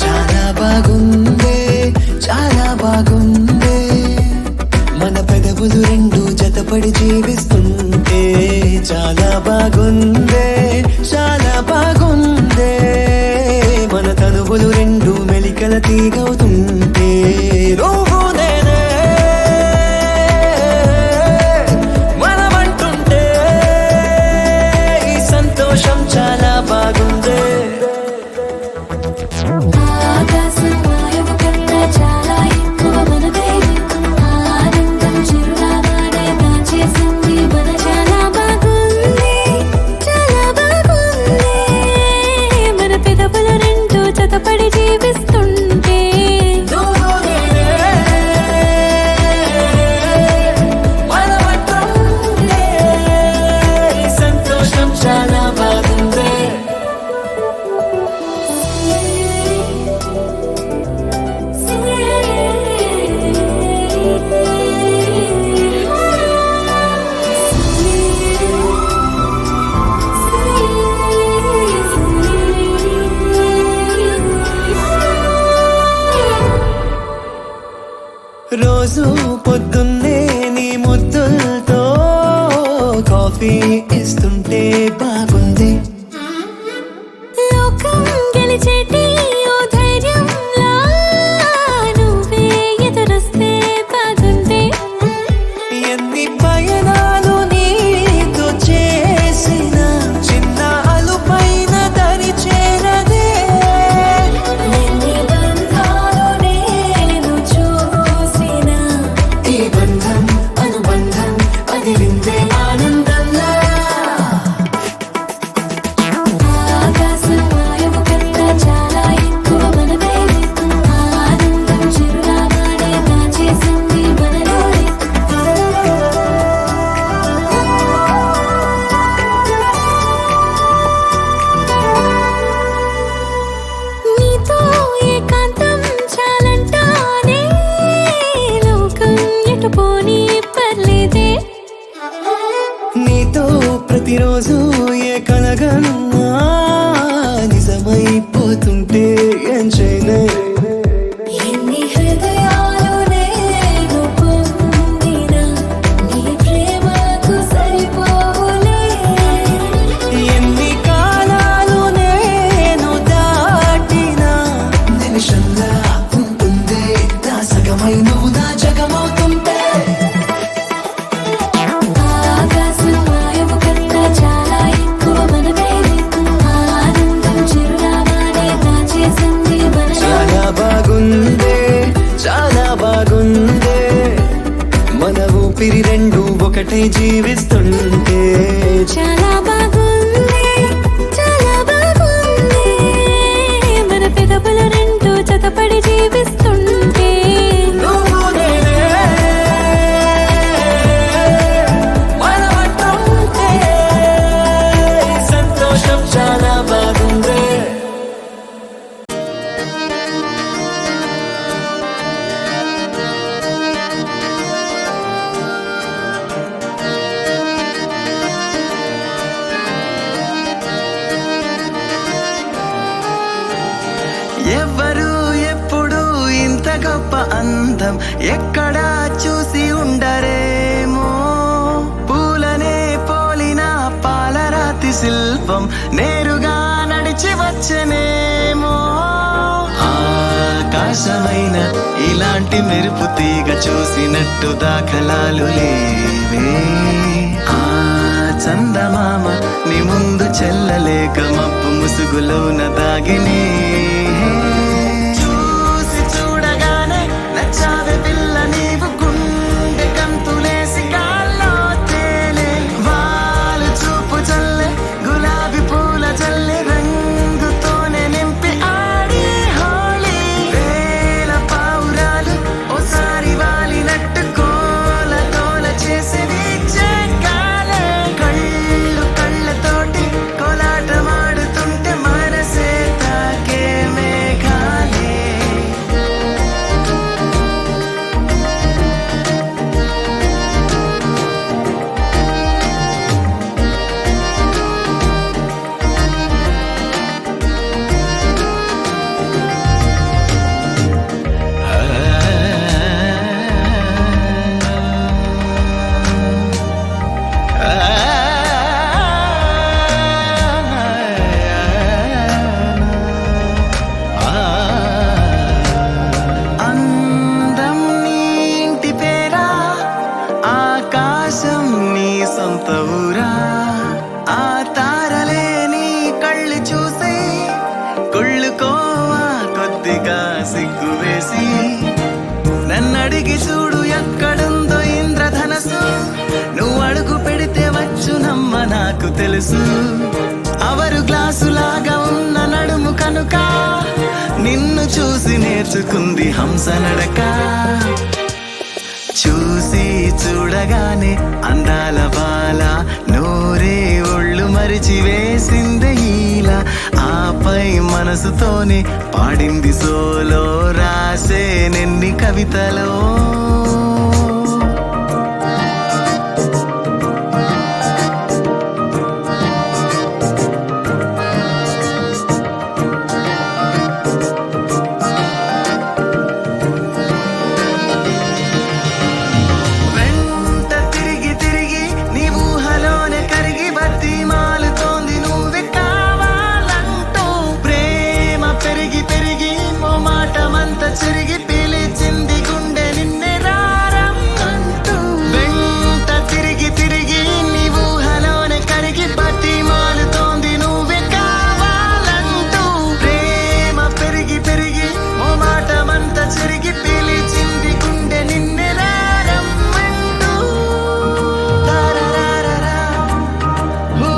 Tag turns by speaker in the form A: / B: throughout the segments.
A: చాలా బాగుందే చాలా బాగుందే మన పెదవులు రెండు జతపడి జీవిస్తుంటే చాలా బాగుందే చాలా బాగుందే మన తనువులు రెండు మెలికల తీగవుతుంటే నువ్వు నేనే మనమంటుంటే ఈ సంతోషం చాలా బాగుందే
B: ఆకాశం వాయువు కన్నా చాలా ఎక్కువ మనదే ఆనందం చిరునామానే దాచేసింది మన చాలా బాగుంది చాలా బాగుంది మన పెదవుల రెండు జతపడి జీవిస్తుంటే
A: నువ్వు నేనే మనమంటుంటే ఈ సంతోషం చాలా బాగుందే రోజు పొద్దున్నే నీ ముద్దులతో కాఫీ ఇస్తుంటే బాగుంది
B: లోకం గెలిచేటి ఓ ధైర్యంలా నువ్వే ఎదురొస్తే బాగుంది
A: ఎన్ని పయనాలు నీతో చేసిన చిన్న అలుపైన దరి చేరదే
B: ఎన్ని బంధాలు నేను చూసినా
A: ఈ బంధం అనుబంధం అదిరిందే ఆనందంలా
B: ఆకాశం వాయువు కన్నా చాలా ఎక్కువ మనదే ఆనందం చిరునామానే దాచేసింది మనలోనే నీతో ఏకాంతం చాలంటానే లోకం ఎటు పోనీ పర్లేదే
A: నీతో ప్రతిరోజు ఏ కలగన్నా నిజమైపోతుంటే ఏం చేయలే
B: ఎన్ని హృదయాలు నేను పొందినా నీ ప్రేమకు సరిపోలే
A: ఎన్ని కాలాలు నేను దాటినా నిమిషంగా ఉంటుందే నా సగమై నువ్వు నా జగమవుతుంటే
B: ఆకాశం వాయువు కన్నా చాలా ఎక్కువ మనదే ఆనందం చిరునామానే దాచేసింది
A: చాలా బాగుందే చాలా బాగుందే మన ఊపిరి రెండు ఒకటే జీవిస్తుంటే
B: చాలా బాగుంది చాలా బాగుంది మన పెదవుల రెండు జతపడి జీవిస్తుంటే
A: నువ్వు నేనే మనమంటుంటే ఈ సంతోషం చాలా బాగుందే ఎవ్వరు ఎప్పుడు ఇంత గొప్ప అందం ఎక్కడా చూసి ఉండరేమో పూలనే పోలిన పాలరాతి శిల్పం నేరుగా నడిచి వచ్చనేమో ఆకాశమైన ఇలాంటి మెరుపు తీగ చూసినట్టు దాఖలాలు లేవే ఆ చందమామ నీ ముందు చెల్లలేక మబ్బు ముసుగులోన దాగినే చూసి చూడగానే నచ్చావే పిల్ల నీవు గుండె కంతులేసి గాల్లో తేలే వాళ్ళు చూపు చల్లే గులాబీ పూల చల్లే రంగుతోనే నింపి ఆడి హోలీ వేల పావురాలు ఓసారి వాలినట్టు కోల కోల చేసి వీచే గాలే సొంత ఊరా ఆ తారలే నీ కళ్ళు చూసి కుళ్ళుకోవా కొద్దిగా సిగ్గు వేసి నన్నడిగి చూడు ఎక్కడుందో ఇంద్రధనసు నువ్వు అడుగు పెడితే వచ్చునమ్మ నాకు తెలుసు అవరు గ్లాసులాగా ఉన్న నడుము కనుక నిన్ను చూసి నేర్చుకుంది హంస నడక చూసి చూడగానే అందాల బాల నోరే ఒళ్ళు మరిచి వేసింది ఈల ఆపై మనసుతోనే పాడింది సోలో రాసే నెన్ని కవితలో చిరిగి పిలిచింది గుండె నిన్నే రారమ్మంటూ వెంట తిరిగి తిరిగి నీ ఊహలోనే కరిగి బతిమాలుతోంది నువ్వే కావాలంటూ ప్రేమ పెరిగి పెరిగి ఓ మాటమంత చిరిగి పిలిచింది గుండె నిన్నే రారమ్మంటూ తారారారా ఓ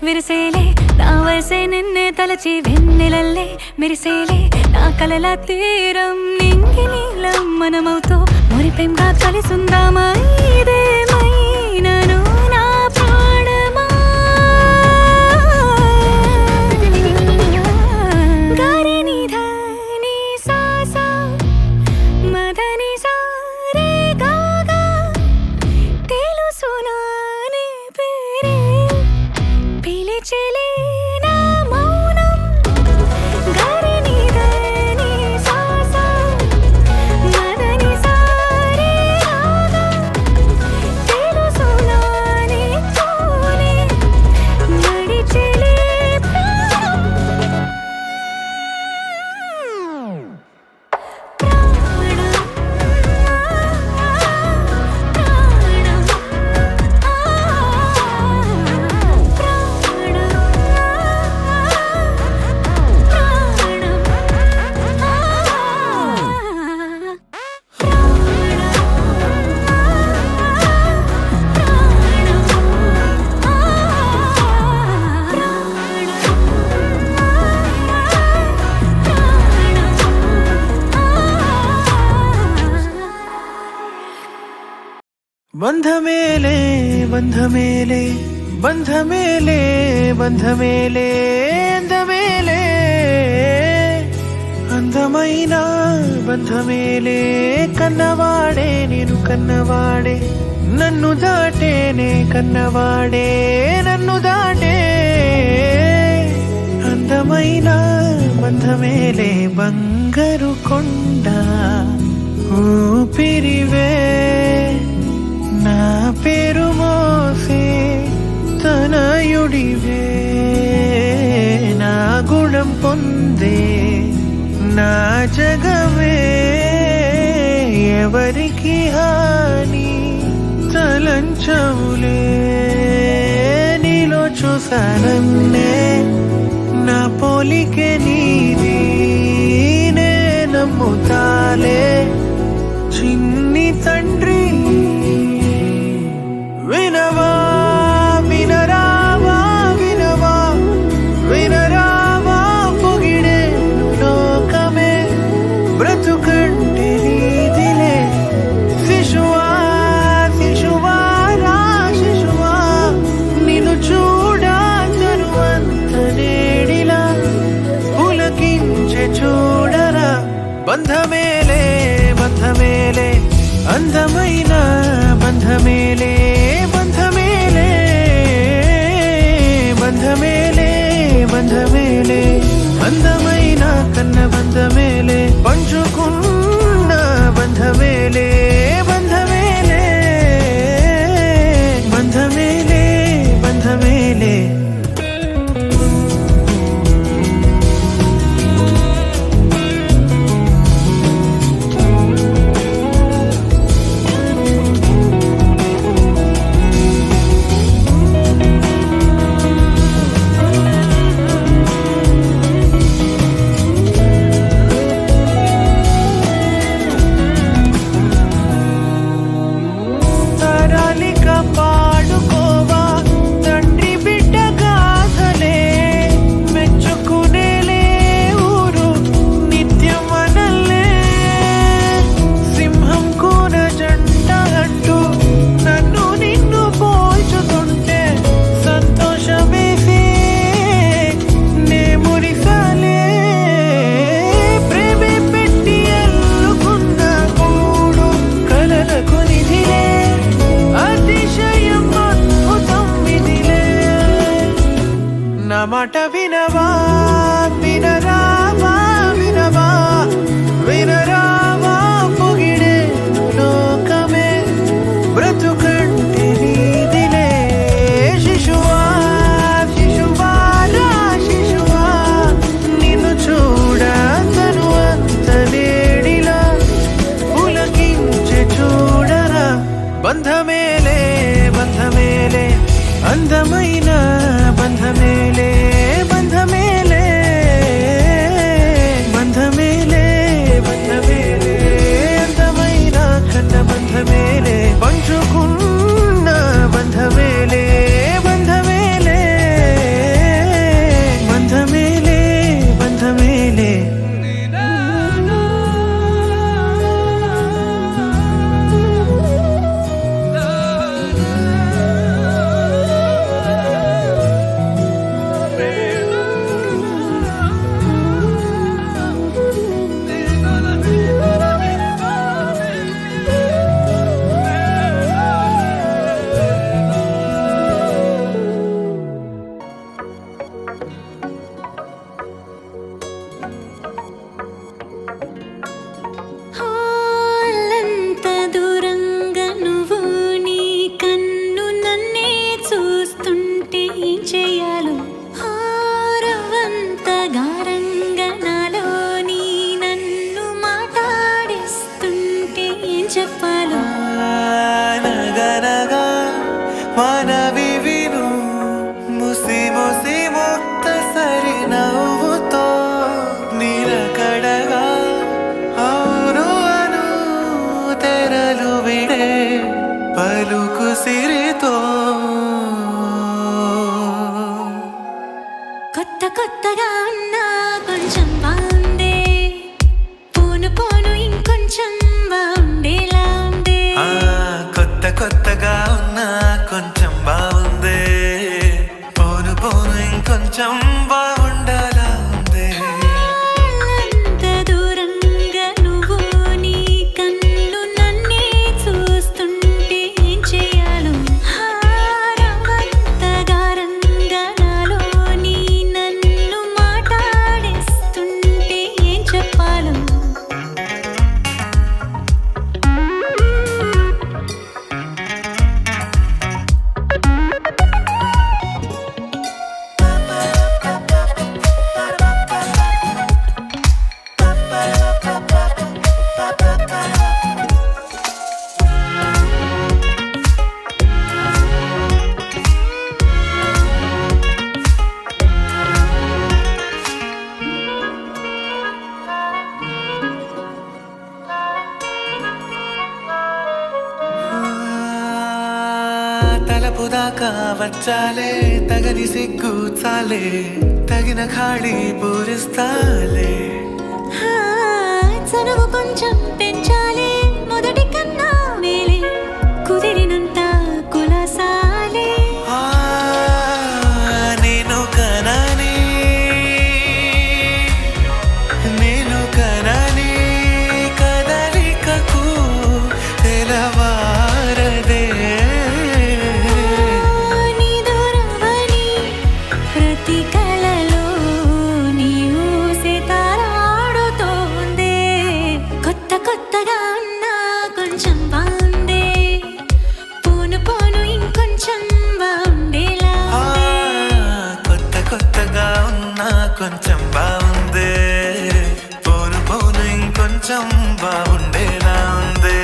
B: విరిసేలే నా వయసే నిన్నే తలచి వెన్నెలల్లే మెరిసేలే నా కలల తీరం నింగి నీలం మనమవుతూ మురిపెంగా కలిసుందామా ఇదేమైనను నా ప్రాణమా గారి నిధ నీ సాసా మదని సారే గాగా తెలుసునా నీ పేరే చెలి నా మౌనం గరిని దని సాస మదని సారే రాగం తెలుసునా నీతోనే నడిచెలే
A: బంధమేలే బంధమేలే బంధమేలే బంధమేలే అందమేలే అందమైన బంధమేలే కన్నవాడే నేను కన్నవాడే నన్ను దాటేనే కన్నవాడే నన్ను దాటే అందమైన బంధమేలే బంగారు కొండ ఊపిరివే నా పేరు మోసే తనయుడివే నా గుణం పొందే నా జగమే ఎవరికి హాని తలంచవులే నీలో చూసానన్నే నా పోలికే నీది నే నమ్ముతాలే చిన్ని తండ్రి వినవా వినరావా వినవా వినరావా పొగిడే లోకమే బ్రతుకంటే నీదిలే శిశువా శిశువా రా శిశువా నిన్ను చూడా తరువంత నేడిలా పులకించే చూడరా బంధమేలే బంధమేలే అందమైన బంధమేలే బంధమేలే బంధమేలే బంధమేలే అందమైన కన్న బంధమేలే పంచుకున్న బంధమేలే బంధమేలే బంధమేలే బంధమేలే పాడుకోవా తండ్రి బిడ్డ గాథలే మెచ్చుకునేలే ఊరు నిత్యం మనల్లే సింహం కూన జంట అంటూ నన్ను నిన్ను పోల్చుతుంటే సంతోషమేసే నే మురిసాలే ప్రేమే పెట్టి ఎల్లుకున్న కూడు కలలకు నిధిలే అతిశయం అద్భుతం విధిలే నా మాట వినవా వినరావా వినవా వినరావా పొగిడే లోకమే బ్రతుకంటే నీదిలే శిశువా శిశువా రా శిశువా నిన్ను చూడా తరువంత నేడిలా పులకించే చూడరా బంధమేలే బంధమేలే అందమైన బంధమేలే బంధమేలే కొంచెం బాగుండాలా ఉందే.
B: అంత దూరంగా నువ్వు నీ కన్ను నన్నే చూస్తుంటే ఏం చేయాలో, హారవంతగా రంగా నాలో నీ నన్ను మాట్లాడేస్తుంటే ఏం చెప్పాలో.
A: తలపు దాకా వచ్చాలే, తగని సిగ్గు చాలే, తగిన ఖాళీ పూరిస్తాలే.
B: చనువు కొంచెం పెంచాలే, మొదటి కన్నా మేలే, కుదిరినంత కులసాలే.
A: నేను కనని కదలికకు తెలవారదే.
B: నీ దూరమని ప్రతి కలలో నీ ఊసే తారాడుతోందే. కొత్త కొత్తగా ఉన్నా కొంచెం బాగుందే, పోను పోను ఇంకొంచెం బాగుండేలా.
A: కొత్త కొత్తగా ఉన్నా కొంచెం బాగుందే, పోను పోను ఇంకొంచెం బాగుండేలా ఉందే.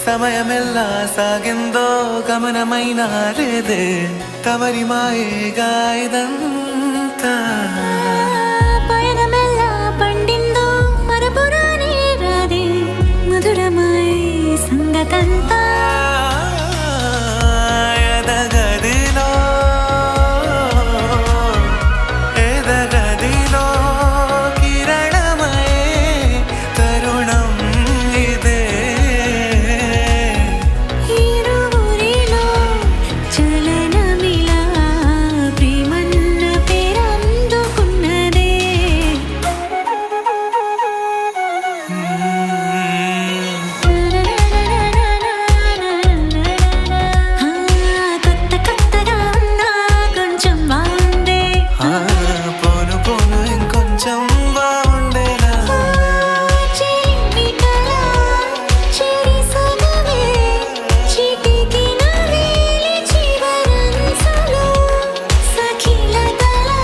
A: సమయమెల్లా సాగిందో గమనమైన లేదే, తమరి మాయేగా ఇదంతా.
B: పయనమెల్లా పండిందో మరపురానే రాదే, మధురమై సంగతంతా.
A: ఎదగదిలో కిరణమై తరుణం ఇదే.
B: ఇరువురిలో చలనమిలా ప్రేమన్న పేరందుకున్నదే. కొత్త కొత్తగా ఉన్నా కొంచెం బాగుందే,
A: పోను పోను ఇంకొంచెం బాగుండేలా.
B: చిలిపికలా చిరి సగమే, చిటికిన వేలి చివరంచులో, సఖిలతలా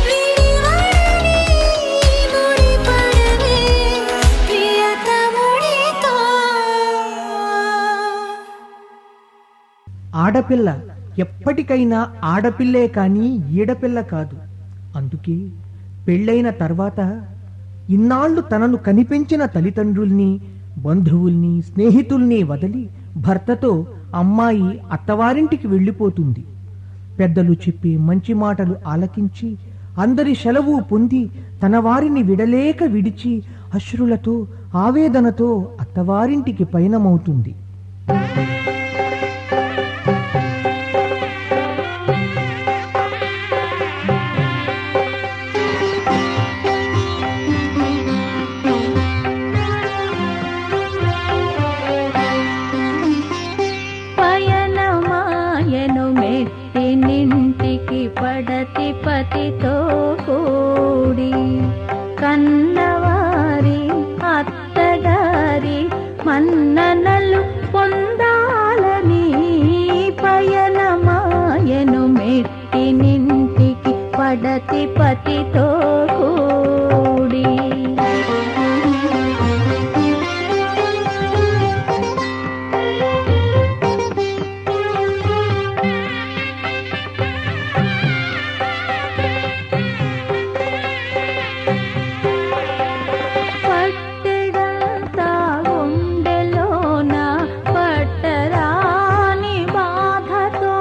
B: విడివడని ముడిపడవే ప్రియతముడితో.
C: ఆడపిల్ల ఎప్పటికైనా ఆడపిల్లే కానీ ఈడపిల్ల కాదు. అందుకే పెళ్ళైన తర్వాత ఇన్నాళ్లు తనను కనిపెంచిన తల్లిదండ్రుల్ని, బంధువుల్ని, స్నేహితుల్ని వదిలి భర్తతో అమ్మాయి అత్తవారింటికి వెళ్ళిపోతుంది. పెద్దలు చెప్పే మంచి మాటలు ఆలకించి అందరి సెలవు పొంది తన వారిని విడలేక విడిచి అశ్రులతో ఆవేదనతో అత్తవారింటికి పయనమవుతుంది.
B: పడతి పతితో కూడి కన్నవారి పడతి పతితో కూడి పట్టెడంతా గుండెలోన పట్టరాని బాధతో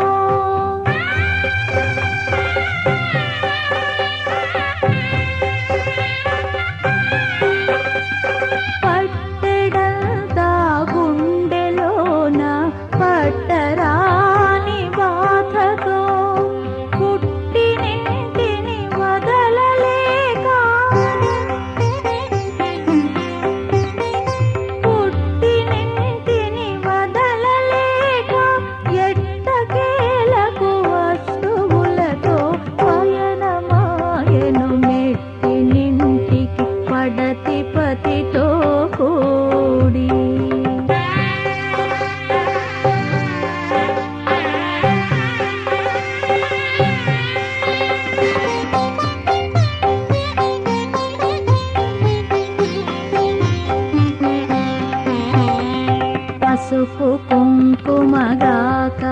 B: పట్టెడంతా గుండెలోన పట్టరాని బాధతో పుట్టినింటిని వదలలేక పుట్టినింటిని వదలలేక ఎట్టకేలకు వస్తువులతో పయనమాయను మెట్టినింటికి పడతి పతితో కూడి పసుపు కుంకుమగాక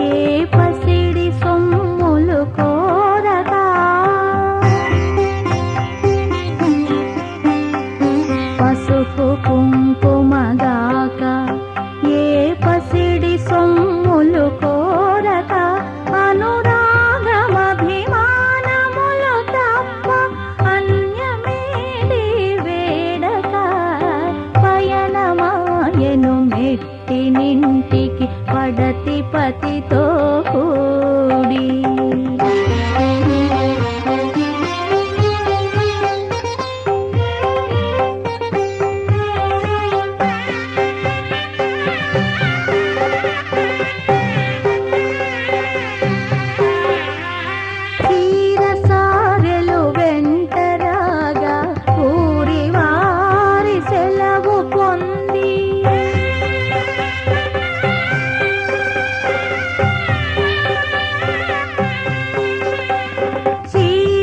B: ఏ పసిడి సొమ్ములు కోరగా పసుపు కుంకుమగాక ఏ పసిడి సొమ్ములు కోరక అనురాగమభిమానములు తప్ప అన్యమేది వేడక పయనమాయను మెట్టినింటికి పడతి పతితో కూడి చీరసారెలు వెంటరాగా ఊరి వారి సెలవు పొంది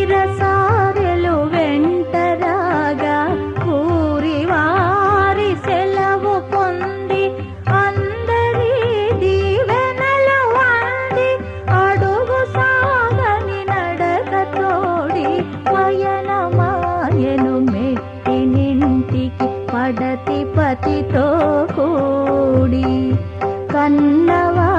B: చీరసారెలు వెంటరాగా ఊరి వారి సెలవు పొంది అందరి దీవెనలు అంది అడుగు సాగని నడక తోడి పయనమాయను మెట్టినింటికి పడతి పతితో కూడి కన్నవా